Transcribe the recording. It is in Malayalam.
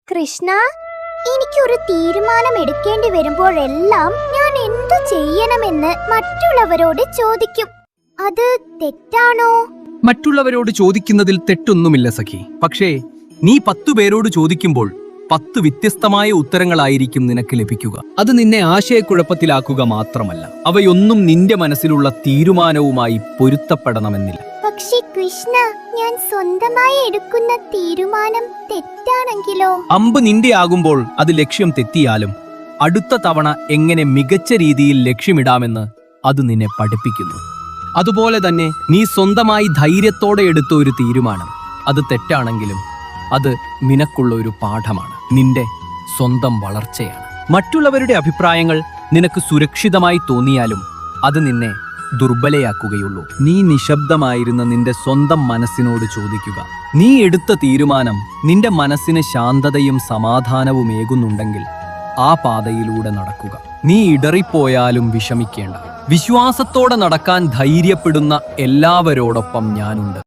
കൃഷ്ണ, എനിക്കൊരു തീരുമാനം എടുക്കേണ്ടി വരുമ്പോഴെല്ലാം ഞാൻ എന്തു ചെയ്യണമെന്ന് മറ്റുള്ളവരോട് ചോദിക്കും. അത് തെറ്റാണോ? മറ്റുള്ളവരോട് ചോദിക്കുന്നതിൽ തെറ്റൊന്നുമില്ല സഖി. പക്ഷേ നീ 10 പേരോട് ചോദിക്കുമ്പോൾ 10 വ്യത്യസ്തമായ ഉത്തരങ്ങളായിരിക്കും നിനക്ക് ലഭിക്കുക. അത് നിന്നെ ആശയക്കുഴപ്പത്തിലാക്കുക മാത്രമല്ല, അവയൊന്നും നിന്റെ മനസ്സിലുള്ള തീരുമാനവുമായി പൊരുത്തപ്പെടണമെന്നില്ല. പക്ഷേ കൃഷ്ണ, ഞാൻ സ്വന്തമായി എടുക്കുന്ന തീരുമാനം തെറ്റാണെങ്കിലോ? അമ്പ് നിന്റെ ആകുമ്പോൾ അത് ലക്ഷ്യം തെറ്റിയാലും അടുത്ത തവണ എങ്ങനെ മികച്ച രീതിയിൽ ലക്ഷ്യമിടാമെന്ന് അത് നിന്നെ പഠിപ്പിക്കുന്നു. അതുപോലെ തന്നെ നീ സ്വന്തമായി ധൈര്യത്തോടെ എടുത്ത ഒരു തീരുമാനം അത് തെറ്റാണെങ്കിലും അത് നിനക്കുള്ള ഒരു പാഠമാണ്, നിന്റെ സ്വന്തം വളർച്ചയാണ്. മറ്റുള്ളവരുടെ അഭിപ്രായങ്ങൾ നിനക്ക് സുരക്ഷിതമായി തോന്നിയാലും അത് നിന്നെ ദുർബലയാക്കുകയുള്ളൂ. നീ നിശബ്ദമായിരുന്ന നിന്റെ സ്വന്തം മനസ്സിനോട് ചോദിക്കുക, നീ എടുത്ത തീരുമാനം നിന്റെ മനസ്സിന് ശാന്തതയും സമാധാനവും ഏകുന്നുണ്ടെങ്കിൽ ആ പാതയിലൂടെ നടക്കുക. നീ ഇടറിപ്പോയാലും വിഷമിക്കേണ്ട. വിശ്വാസത്തോടെ നടക്കാൻ ധൈര്യപ്പെടുന്ന എല്ലാവരോടൊപ്പം ഞാനുണ്ട്.